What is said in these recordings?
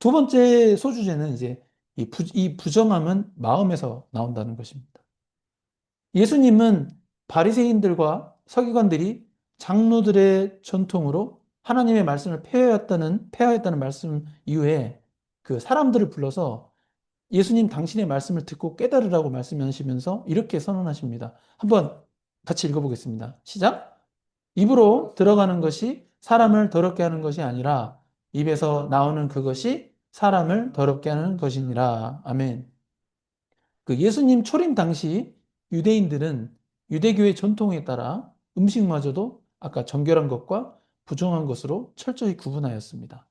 두 번째 소주제는 이제 이 부정함은 마음에서 나온다는 것입니다. 예수님은 바리새인들과 서기관들이 장로들의 전통으로 하나님의 말씀을 폐하였다는 말씀 이후에 그 사람들을 불러서 예수님 당신의 말씀을 듣고 깨달으라고 말씀하시면서 이렇게 선언하십니다. 한번 같이 읽어보겠습니다. 시작. 입으로 들어가는 것이 사람을 더럽게 하는 것이 아니라 입에서 나오는 그것이 사람을 더럽게 하는 것이니라. 아멘. 그 예수님 초림 당시 유대인들은 유대교의 전통에 따라 음식마저도 아까 정결한 것과 부정한 것으로 철저히 구분하였습니다.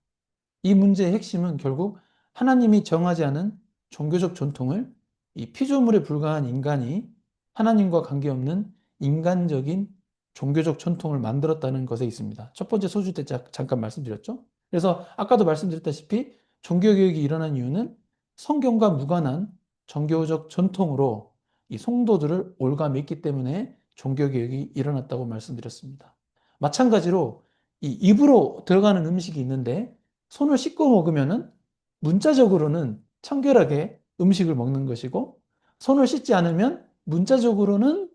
이 문제의 핵심은 결국 하나님이 정하지 않은 종교적 전통을 이 피조물에 불과한 인간이 하나님과 관계없는 인간적인 종교적 전통을 만들었다는 것에 있습니다. 첫 번째 소주 때 잠깐 말씀드렸죠. 그래서 아까도 말씀드렸다시피 종교개혁이 일어난 이유는 성경과 무관한 종교적 전통으로 이 성도들을 올가맸기 때문에 종교개혁이 일어났다고 말씀드렸습니다. 마찬가지로 이 입으로 들어가는 음식이 있는데 손을 씻고 먹으면은 문자적으로는 청결하게 음식을 먹는 것이고 손을 씻지 않으면 문자적으로는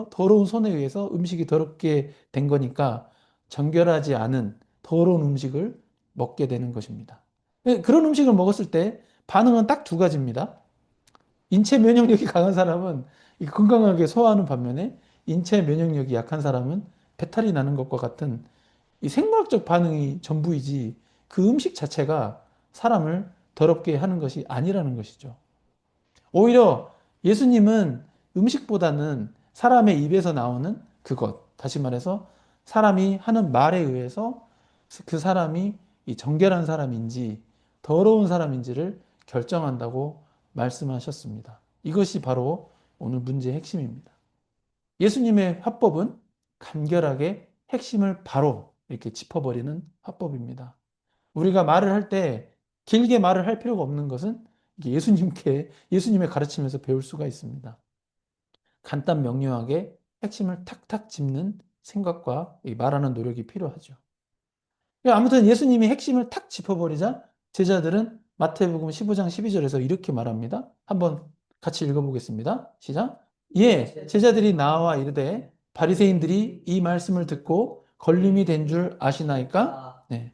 더러운 손에 의해서 음식이 더럽게 된 거니까 정결하지 않은 더러운 음식을 먹게 되는 것입니다. 그런 음식을 먹었을 때 반응은 딱 두 가지입니다. 인체 면역력이 강한 사람은 건강하게 소화하는 반면에 인체 면역력이 약한 사람은 배탈이 나는 것과 같은 이 생물학적 반응이 전부이지 그 음식 자체가 사람을 더럽게 하는 것이 아니라는 것이죠. 오히려 예수님은 음식보다는 사람의 입에서 나오는 그것, 다시 말해서 사람이 하는 말에 의해서 그 사람이 이 정결한 사람인지 더러운 사람인지를 결정한다고 말씀하셨습니다. 이것이 바로 오늘 문제의 핵심입니다. 예수님의 화법은 간결하게 핵심을 바로 이렇게 짚어버리는 화법입니다. 우리가 말을 할 때 길게 말을 할 필요가 없는 것은 예수님의 가르침에서 배울 수가 있습니다. 간단 명료하게 핵심을 탁탁 짚는 생각과 말하는 노력이 필요하죠. 아무튼 예수님이 핵심을 탁 짚어버리자 제자들은 마태복음 15장 12절에서 이렇게 말합니다. 한번 같이 읽어보겠습니다. 시작. 예, 제자들이 나와 이르되 바리새인들이 이 말씀을 듣고 걸림이 된 줄 아시나이까? 네.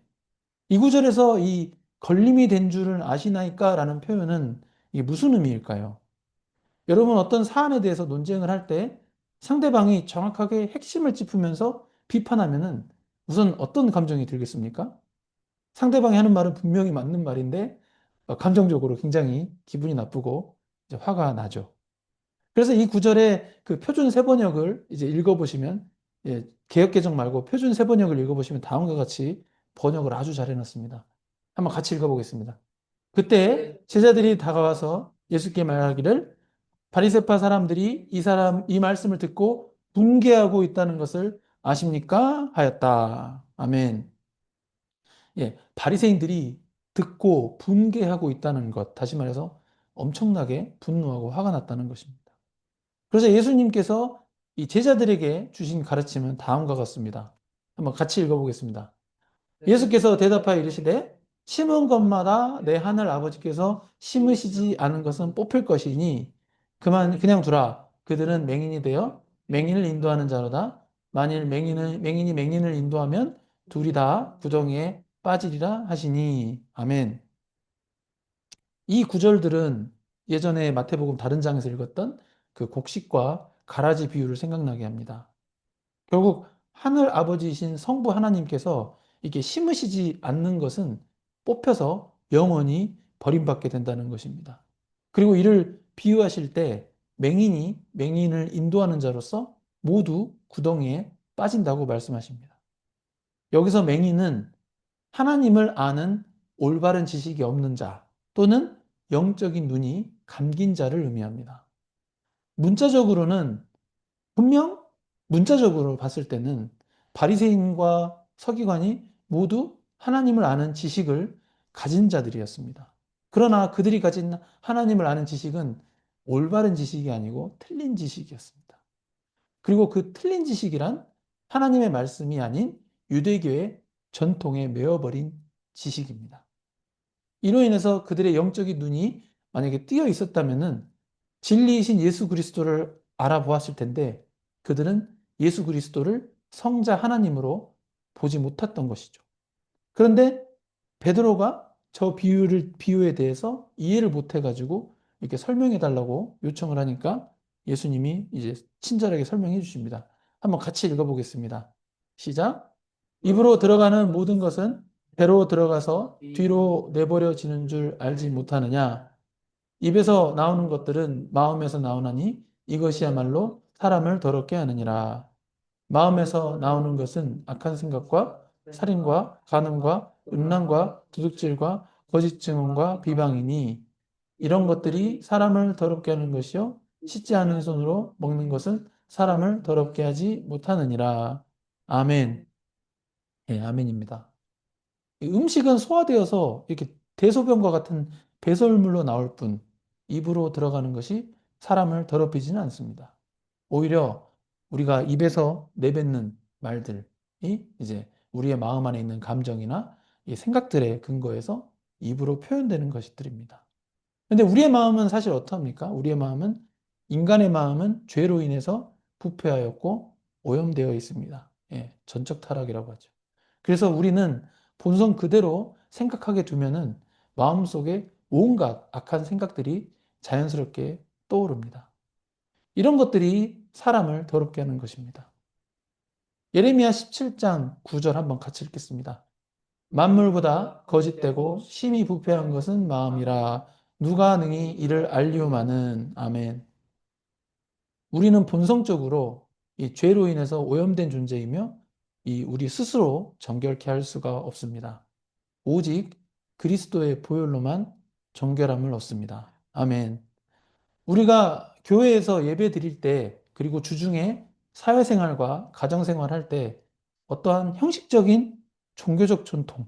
이 구절에서 이 걸림이 된 줄은 아시나이까? 라는 표현은 이게 무슨 의미일까요? 여러분 어떤 사안에 대해서 논쟁을 할 때 상대방이 정확하게 핵심을 짚으면서 비판하면은 우선 어떤 감정이 들겠습니까? 상대방이 하는 말은 분명히 맞는 말인데 감정적으로 굉장히 기분이 나쁘고 이제 화가 나죠. 그래서 이 구절의 그 표준 세번역을 이제 읽어보시면 개역개정 말고 표준 세번역을 읽어보시면 다음과 같이 번역을 아주 잘 해놨습니다. 한번 같이 읽어보겠습니다. 그때 제자들이 다가와서 예수께 말하기를 바리새파 사람들이 이 말씀을 듣고 분개하고 있다는 것을 아십니까? 하였다. 아멘. 예, 바리새인들이 듣고 분개하고 있다는 것, 다시 말해서 엄청나게 분노하고 화가 났다는 것입니다. 그래서 예수님께서 이 제자들에게 주신 가르침은 다음과 같습니다. 한번 같이 읽어보겠습니다. 예수께서 대답하여 이르시되 심은 것마다 내 하늘 아버지께서 심으시지 않은 것은 뽑힐 것이니 그냥 두라. 그들은 맹인이 되어 맹인을 인도하는 자로다. 만일 맹인이 맹인을 인도하면 둘이 다 구덩이에 빠지리라 하시니. 아멘. 이 구절들은 예전에 마태복음 다른 장에서 읽었던 그 곡식과 가라지 비유를 생각나게 합니다. 결국 하늘 아버지이신 성부 하나님께서 이게 심으시지 않는 것은 뽑혀서 영원히 버림받게 된다는 것입니다. 그리고 이를 비유하실 때 맹인이 맹인을 인도하는 자로서 모두 구덩이에 빠진다고 말씀하십니다. 여기서 맹인은 하나님을 아는 올바른 지식이 없는 자 또는 영적인 눈이 감긴 자를 의미합니다. 문자적으로는 분명 문자적으로 봤을 때는 바리새인과 서기관이 모두 하나님을 아는 지식을 가진 자들이었습니다. 그러나 그들이 가진 하나님을 아는 지식은 올바른 지식이 아니고 틀린 지식이었습니다. 그리고 그 틀린 지식이란 하나님의 말씀이 아닌 유대교의 전통에 매어버린 지식입니다. 이로 인해서 그들의 영적인 눈이 만약에 뜨여 있었다면은 진리이신 예수 그리스도를 알아보았을 텐데 그들은 예수 그리스도를 성자 하나님으로 보지 못했던 것이죠. 그런데 베드로가 저 비유에 대해서 이해를 못 해가지고 이렇게 설명해 달라고 요청을 하니까 예수님이 이제 친절하게 설명해 주십니다. 한번 같이 읽어보겠습니다. 시작. 입으로 들어가는 모든 것은 배로 들어가서 뒤로 내버려지는 줄 알지 못하느냐. 입에서 나오는 것들은 마음에서 나오나니 이것이야말로 사람을 더럽게 하느니라. 마음에서 나오는 것은 악한 생각과 살인과 간음과 음란과 도둑질과 거짓 증언과 비방이니 이런 것들이 사람을 더럽게 하는 것이요 씻지 않은 손으로 먹는 것은 사람을 더럽게 하지 못하느니라. 아멘. 예, 아멘입니다. 이 음식은 소화되어서 이렇게 대소변과 같은 배설물로 나올 뿐 입으로 들어가는 것이 사람을 더럽히지는 않습니다. 오히려 우리가 입에서 내뱉는 말들이 이제 우리의 마음 안에 있는 감정이나 이 생각들의 근거에서 입으로 표현되는 것들입니다. 근데 우리의 마음은 사실 어떻습니까? 우리의 마음은 인간의 마음은 죄로 인해서 부패하였고 오염되어 있습니다. 예, 전적 타락이라고 하죠. 그래서 우리는 본성 그대로 생각하게 두면은 마음속에 온갖 악한 생각들이 자연스럽게 떠오릅니다. 이런 것들이 사람을 더럽게 하는 것입니다. 예레미야 17장 9절 한번 같이 읽겠습니다. 만물보다 거짓되고 심히 부패한 것은 마음이라 누가 능히 이를 알리오마는. 아멘. 우리는 본성적으로 이 죄로 인해서 오염된 존재이며 이 우리 스스로 정결케 할 수가 없습니다. 오직 그리스도의 보혈로만 정결함을 얻습니다. 아멘. 우리가 교회에서 예배 드릴 때, 그리고 주중에 사회생활과 가정생활 할 때 어떠한 형식적인 종교적 전통에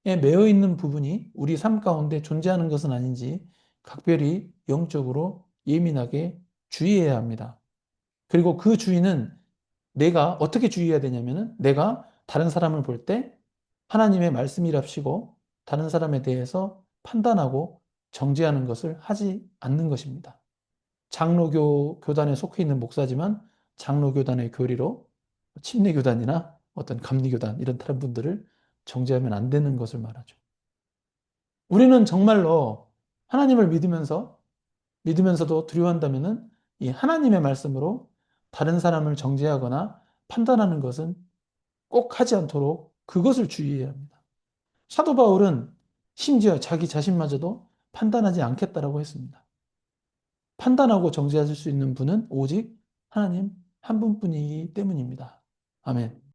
매여 있는 부분이 우리 삶 가운데 존재하는 것은 아닌지 각별히 영적으로 예민하게 주의해야 합니다. 그리고 그 주의는 내가 어떻게 주의해야 되냐면은 내가 다른 사람을 볼 때 하나님의 말씀이랍시고 다른 사람에 대해서 판단하고 정죄하는 것을 하지 않는 것입니다. 장로교 교단에 속해 있는 목사지만 장로교단의 교리로 침례교단이나 어떤 감리교단 이런 다른 분들을 정죄하면 안 되는 것을 말하죠. 우리는 정말로 하나님을 믿으면서도 두려워한다면은 이 하나님의 말씀으로 다른 사람을 정죄하거나 판단하는 것은 꼭 하지 않도록 그것을 주의해야 합니다. 사도 바울은 심지어 자기 자신마저도 판단하지 않겠다라고 했습니다. 판단하고 정죄하실 수 있는 분은 오직 하나님 한 분뿐이기 때문입니다. 아멘.